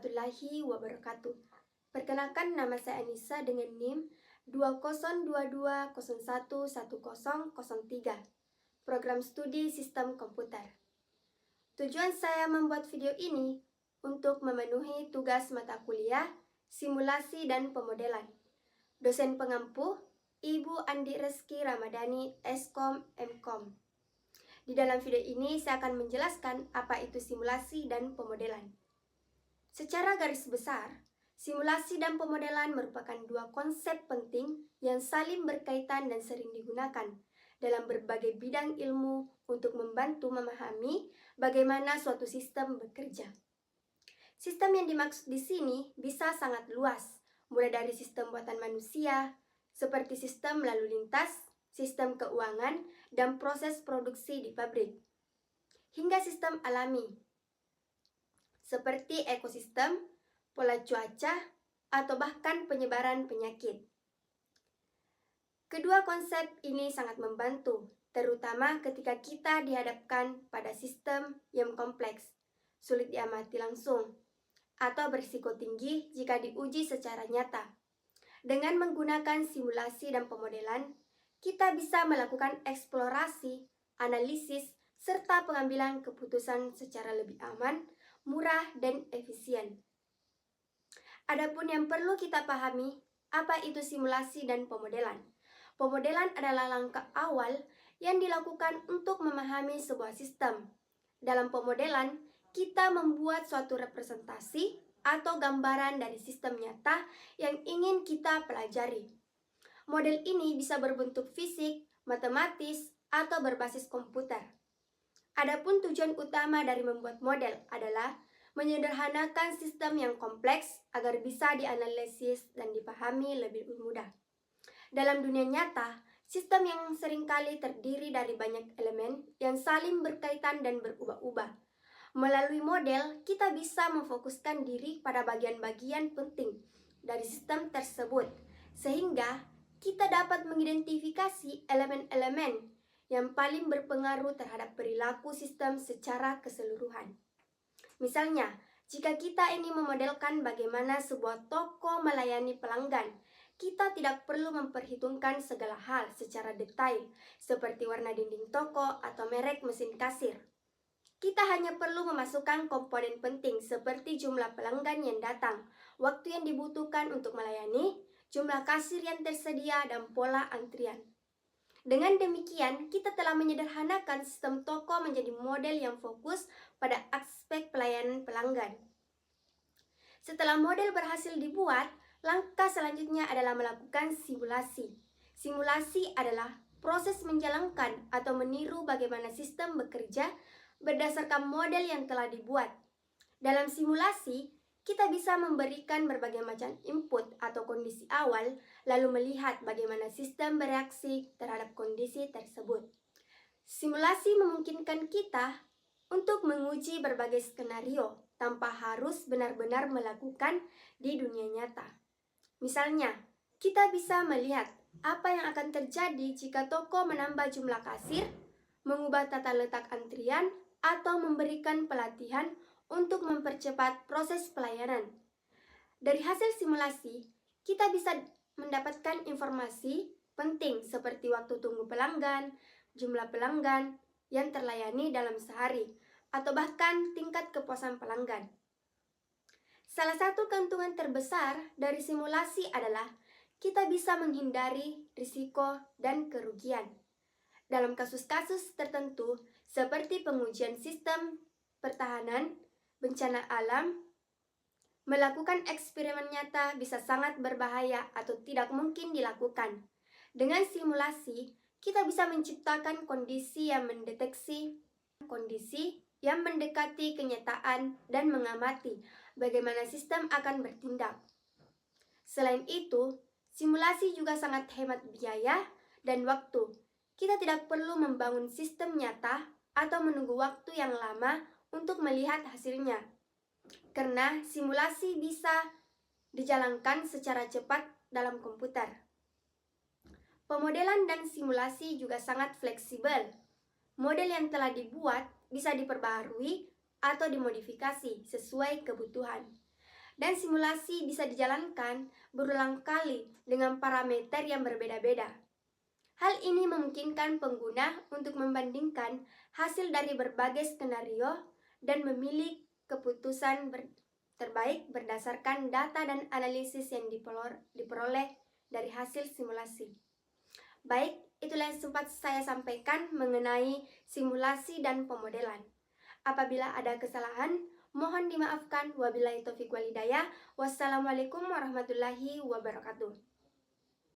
warahmatullahi wabarakatuh. Perkenalkan, nama saya Anissa dengan NIM 2022011003, Program Studi Sistem Komputer. Tujuan saya membuat video ini untuk memenuhi tugas mata kuliah Simulasi dan Pemodelan. Dosen pengampu Ibu Andi Reski Ramadhani, Eskom Mkom. Di dalam video ini saya akan menjelaskan apa itu simulasi dan pemodelan. Secara garis besar, simulasi dan pemodelan merupakan dua konsep penting yang saling berkaitan dan sering digunakan dalam berbagai bidang ilmu untuk membantu memahami bagaimana suatu sistem bekerja. Sistem yang dimaksud di sini bisa sangat luas, mulai dari sistem buatan manusia, seperti sistem lalu lintas, sistem keuangan, dan proses produksi di pabrik, hingga sistem alami, seperti ekosistem, pola cuaca, atau bahkan penyebaran penyakit. Kedua konsep ini sangat membantu, terutama ketika kita dihadapkan pada sistem yang kompleks, sulit diamati langsung, atau berisiko tinggi jika diuji secara nyata. Dengan menggunakan simulasi dan pemodelan, kita bisa melakukan eksplorasi, analisis, serta pengambilan keputusan secara lebih aman, murah, dan efisien. Adapun yang perlu kita pahami, apa itu simulasi dan pemodelan? Pemodelan adalah langkah awal yang dilakukan untuk memahami sebuah sistem. Dalam pemodelan, kita membuat suatu representasi atau gambaran dari sistem nyata yang ingin kita pelajari. Model ini bisa berbentuk fisik, matematis, atau berbasis komputer. Adapun tujuan utama dari membuat model adalah menyederhanakan sistem yang kompleks agar bisa dianalisis dan dipahami lebih mudah. Dalam dunia nyata, sistem yang seringkali terdiri dari banyak elemen yang saling berkaitan dan berubah-ubah. Melalui model, kita bisa memfokuskan diri pada bagian-bagian penting dari sistem tersebut, sehingga kita dapat mengidentifikasi elemen-elemen yang paling berpengaruh terhadap perilaku sistem secara keseluruhan. Misalnya, jika kita ingin memodelkan bagaimana sebuah toko melayani pelanggan, kita tidak perlu memperhitungkan segala hal secara detail, seperti warna dinding toko atau merek mesin kasir. Kita hanya perlu memasukkan komponen penting seperti jumlah pelanggan yang datang, waktu yang dibutuhkan untuk melayani, jumlah kasir yang tersedia, dan pola antrian. Dengan demikian, kita telah menyederhanakan sistem toko menjadi model yang fokus pada aspek pelayanan pelanggan. Setelah model berhasil dibuat, langkah selanjutnya adalah melakukan simulasi. Simulasi adalah proses menjalankan atau meniru bagaimana sistem bekerja berdasarkan model yang telah dibuat. Dalam simulasi, kita bisa memberikan berbagai macam input atau kondisi awal, lalu melihat bagaimana sistem bereaksi terhadap kondisi tersebut. Simulasi memungkinkan kita untuk menguji berbagai skenario tanpa harus benar-benar melakukan di dunia nyata. Misalnya, kita bisa melihat apa yang akan terjadi jika toko menambah jumlah kasir, mengubah tata letak antrian, atau memberikan pelatihan untuk mempercepat proses pelayanan. Dari hasil simulasi, kita bisa mendapatkan informasi penting seperti waktu tunggu pelanggan, jumlah pelanggan yang terlayani dalam sehari, atau bahkan tingkat kepuasan pelanggan. Salah satu keuntungan terbesar dari simulasi adalah kita bisa menghindari risiko dan kerugian. Dalam kasus-kasus tertentu, seperti pengujian sistem pertahanan, bencana alam, melakukan eksperimen nyata bisa sangat berbahaya atau tidak mungkin dilakukan. Dengan simulasi, kita bisa menciptakan kondisi yang mendeteksi kondisi yang mendekati kenyataan dan mengamati bagaimana sistem akan bertindak. Selain itu, simulasi juga sangat hemat biaya dan waktu. Kita tidak perlu membangun sistem nyata atau menunggu waktu yang lama untuk melihat hasilnya, karena simulasi bisa dijalankan secara cepat dalam komputer. Pemodelan dan simulasi juga sangat fleksibel. Model yang telah dibuat bisa diperbaharui atau dimodifikasi sesuai kebutuhan. dan simulasi bisa dijalankan berulang kali dengan parameter yang berbeda-beda. Hal ini memungkinkan pengguna untuk membandingkan hasil dari berbagai skenario dan memilih keputusan terbaik berdasarkan data dan analisis yang diperoleh dari hasil simulasi. Baik, itulah yang sempat saya sampaikan mengenai simulasi dan pemodelan. Apabila ada kesalahan, mohon dimaafkan. Wabillahi taufiq wal hidayah. Wassalamualaikum warahmatullahi wabarakatuh.